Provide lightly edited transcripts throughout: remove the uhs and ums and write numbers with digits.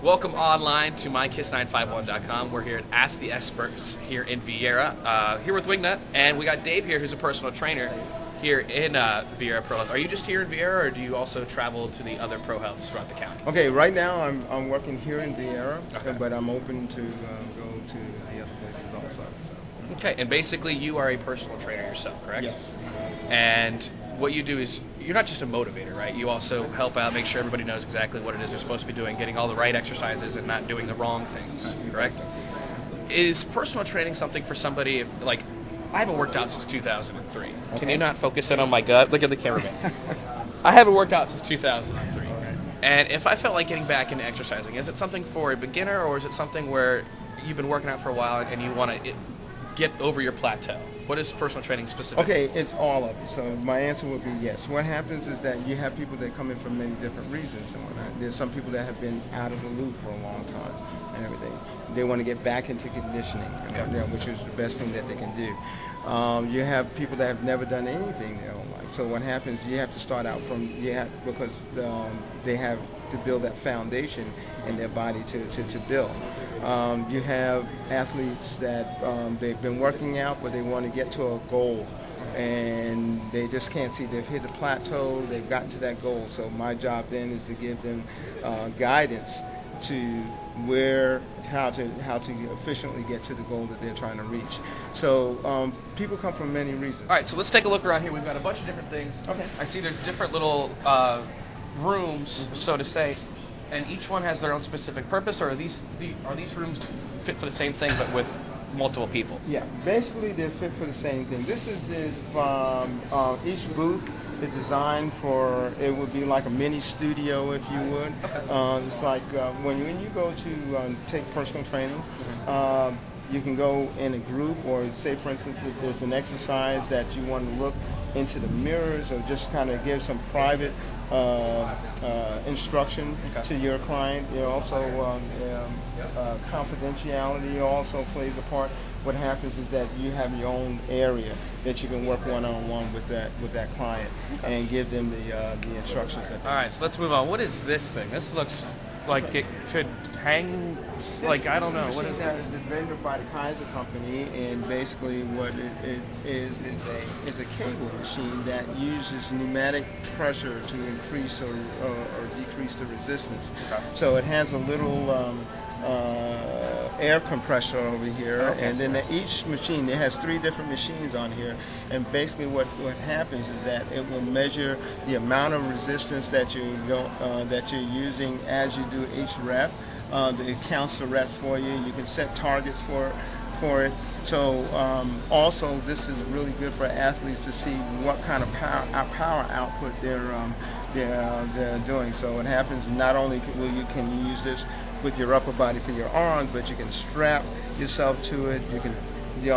Welcome online to mykiss951.com. We're here at Ask the Experts here in Vieira. Here with Wingnut, and we got Dave here, who's a personal trainer here in Vieira Pro Health. Are you just here in Vieira, or do you also travel to the other Pro Healths throughout the county? Okay, right now I'm working here in Vieira, Okay. but I'm open to go to the other places also. So. Okay, and basically you are a personal trainer yourself, correct? Yes. And what you do is, you're not just a motivator, right? You also help out, make sure everybody knows exactly what it is they're supposed to be doing, getting all the right exercises and not doing the wrong things, correct? Is personal training something for somebody, like, I haven't worked out since 2003. Okay. Can you not focus in on my gut? Look at the cameraman. I haven't worked out since 2003. And if I felt like getting back into exercising, is it something for a beginner, or is it something where you've been working out for a while and you want to get over your plateau? What is personal training specifically? Okay, it's all of it. So my answer would be yes. What happens is that you have people that come in for many different reasons and whatnot. There's some people that have been out of the loop for a long time and everything. They want to get back into conditioning, which is the best thing that they can do. You have people that have never done anything in their own life. So what happens, you have to start out from, because they have to build that foundation in their body to build. You have athletes that they've been working out, but they want to get to a goal, and they just can't see. They've hit a plateau, they've gotten to that goal. So my job then is to give them guidance to how to efficiently get to the goal that they're trying to reach. So people come from many reasons. All right, so let's take a look around here. We've got a bunch of different things. Okay. I see there's different little rooms, so to say, and each one has their own specific purpose, or are these rooms fit for the same thing but with multiple people? Yeah, basically they're fit for the same thing. This is each booth is designed for, it would be like a mini studio, if you would. Okay. It's like when you go to take personal training, you can go in a group, or say for instance if there's an exercise that you want to look into the mirrors or just kind of give some private instruction to your client. Also confidentiality also plays a part. What happens is that you have your own area that you can work one-on-one with that client and give them the instructions that they All right, so let's move on. What is this thing? This looks like it could hang, like, I don't know. What is that this? is invented by the Kaiser company, and basically what it is a cable machine that uses pneumatic pressure to increase or decrease the resistance. Okay. So it has a little air compressor over here, Okay, and then each machine, it has 3 different machines on here, and basically what happens is that it will measure the amount of resistance that you're using as you do each rep. It counts the reps for you. You can set targets for it. So also this is really good for athletes to see what kind of power output they're doing. So it happens not only can you use this with your upper body for your arms, but you can strap yourself to it. You can,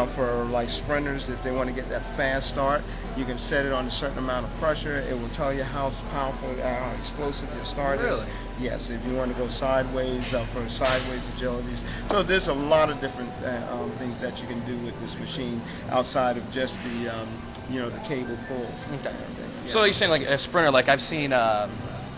for like sprinters, if they want to get that fast start, you can set it on a certain amount of pressure. It will tell you how powerful, how explosive your start Really? is. Yes, if you want to go sideways, for sideways agilities. So there's a lot of different things that you can do with this machine outside of just the cable pulls. Okay. Yeah. So you're saying like a sprinter, like I've seen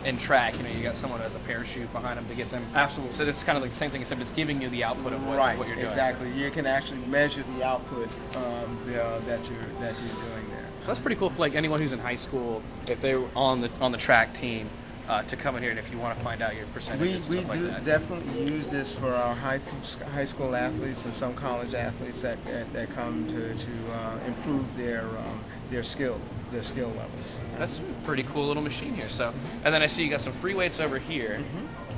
in track, you got someone who has a parachute behind them to get them. Absolutely. So it's kind of like the same thing, except it's giving you the output of Right, what you're doing. exactly. You can actually measure the output that you're doing there. So that's pretty cool for like anyone who's in high school, if they're on the track team, to come in here, and if you want to find out your percentages We and stuff do like that. definitely use this for our high school athletes and some college athletes that come to improve their skill levels. That's a pretty cool little machine here. So, and then I see you got some free weights over here,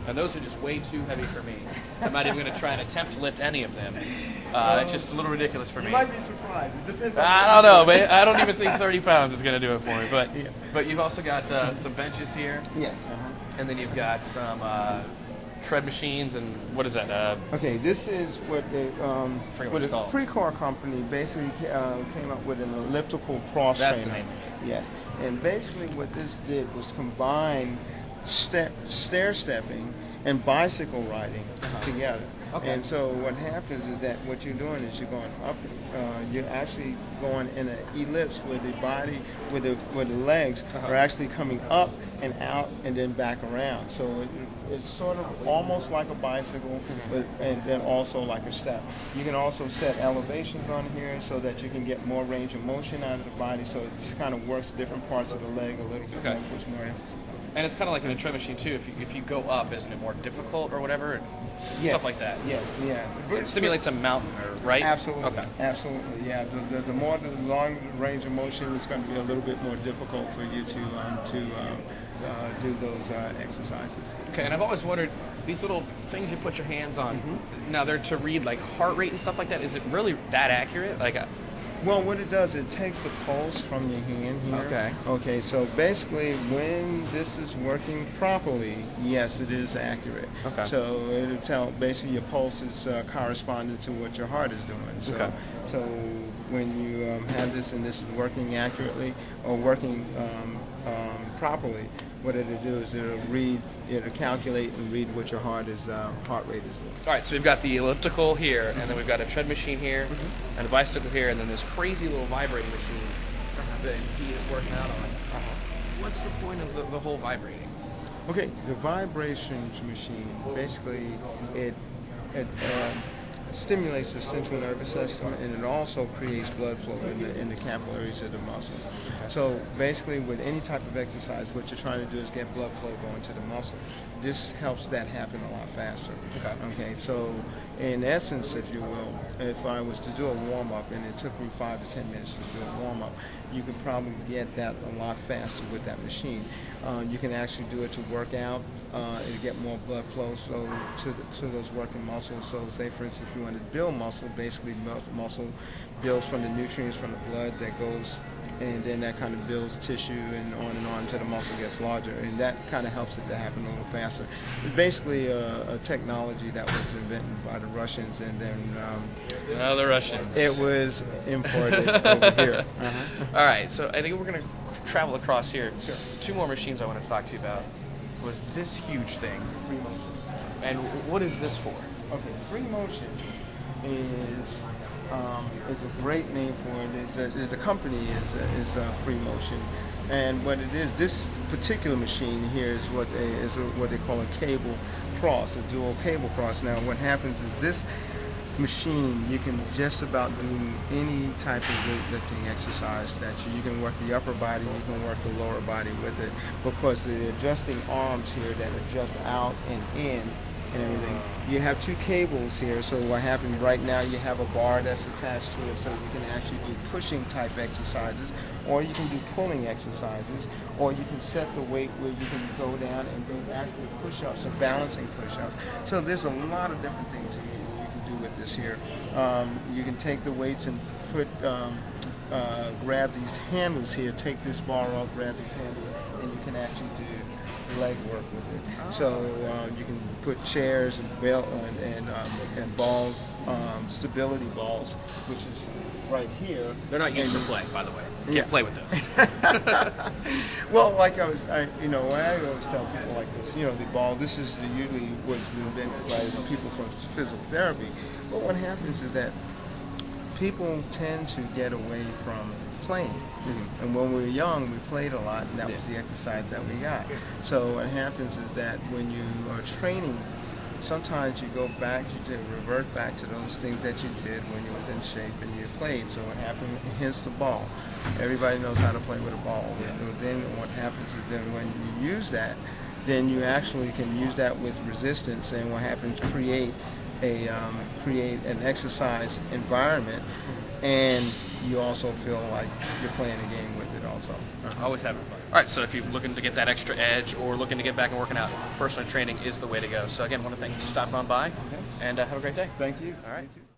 and those are just way too heavy for me. I'm not even going to try and attempt to lift any of them. It's just a little ridiculous for me. You might be surprised. It depends on I don't know, but I don't even think 30 pounds is going to do it for me. But you've also got some benches here. Yes. And then you've got some tread machines, and what is that? Okay, this is what they Forget what what it's a called. Precor company basically came up with an elliptical cross That's the trainer. name of Yes, and basically what this did was combine stair stepping and bicycle riding together. Okay. And so what happens is that what you're doing is you're going up. You're actually going in an ellipse where the body, where the legs are actually coming up and out and then back around. So it's sort of almost like a bicycle, but and then also like a step. You can also set elevations on here so that you can get more range of motion out of the body. So it kind of works different parts of the leg a little bit more, puts more emphasis on it. And it's kind of like in a tread machine too. If you go up, isn't it more difficult or whatever? Stuff like that. Yes, yeah. It simulates a mountain, right? Absolutely. Okay. Absolutely, yeah. The more the long range of motion, it's going to be a little bit more difficult for you to do those exercises. Okay, and I've always wondered, these little things you put your hands on, now they're to read like heart rate and stuff like that. Is it really that accurate? Well, what it does, it takes the pulse from your hand here. Okay. Okay, so basically when this is working properly, yes, it is accurate. Okay. So it'll tell, basically your pulse is corresponding to what your heart is doing. So, okay. So when you have this and this is working accurately or working properly, what it'll do is it'll calculate and read what your heart rate is doing. All right, so we've got the elliptical here, and then we've got a tread machine here, and a bicycle here, and then this crazy little vibrating machine that he is working out on. What's the point of the whole vibrating? Okay, the vibrations machine, basically it stimulates the central nervous system, and it also creates blood flow in the capillaries of the muscle. So basically with any type of exercise, what you're trying to do is get blood flow going to the muscle. This helps that happen a lot faster. Okay, so in essence, if you will, if I was to do a warm-up and it took me 5 to 10 minutes to do a warm-up, you could probably get that a lot faster with that machine. You can actually do it to work out and get more blood flow to those working muscles. So say for instance, if you want to build muscle, basically muscle builds from the nutrients from the blood that goes, and then that kind of builds tissue and on until the muscle gets larger, and that kind of helps it to happen a little faster. It's basically a technology that was invented by the Russians, and then the Russians. It was imported over here. All right, so I think we're going to travel across here. Sure. 2 more machines I want to talk to you about was this huge thing. Free motion. And what is this for? Okay, free motion is a great name for it. The company is Free Motion, and what it is, this particular machine here is what they call a cable cross, a dual cable cross. Now, what happens is this machine, you can just about do any type of weightlifting exercise that you can work the upper body, you can work the lower body with it, because the adjusting arms here that adjust out and in and everything. You have 2 cables here, so what happens right now, you have a bar that's attached to it, so you can actually do pushing type exercises, or you can do pulling exercises, or you can set the weight where you can go down and do actual push-ups or balancing push-ups. So there's a lot of different things here you can do with this here. You can take the weights and grab these handles here, take this bar off, grab these handles, and you can actually do leg work with it. So you can put chairs and balls, stability balls, which is right here. They're not used for play, by the way. You can't play with those. Well, like I always tell people like this, the ball, this is usually what's invented by the people from physical therapy. But what happens is that people tend to get away from playing. And when we were young, we played a lot, and that was the exercise that we got. So what happens is that when you are training, sometimes you go back, you revert back to those things that you did when you was in shape and you played. So what happened, hence the ball. Everybody knows how to play with a ball. And then what happens is then when you use that, then you actually can use that with resistance, and what happens, create an exercise environment, and you also feel like you're playing a game with it also. Always having fun. All right, so if you're looking to get that extra edge or looking to get back and working out, personal training is the way to go. So again, I want to thank you for stopping on by, and have a great day. Thank you. All right. You too.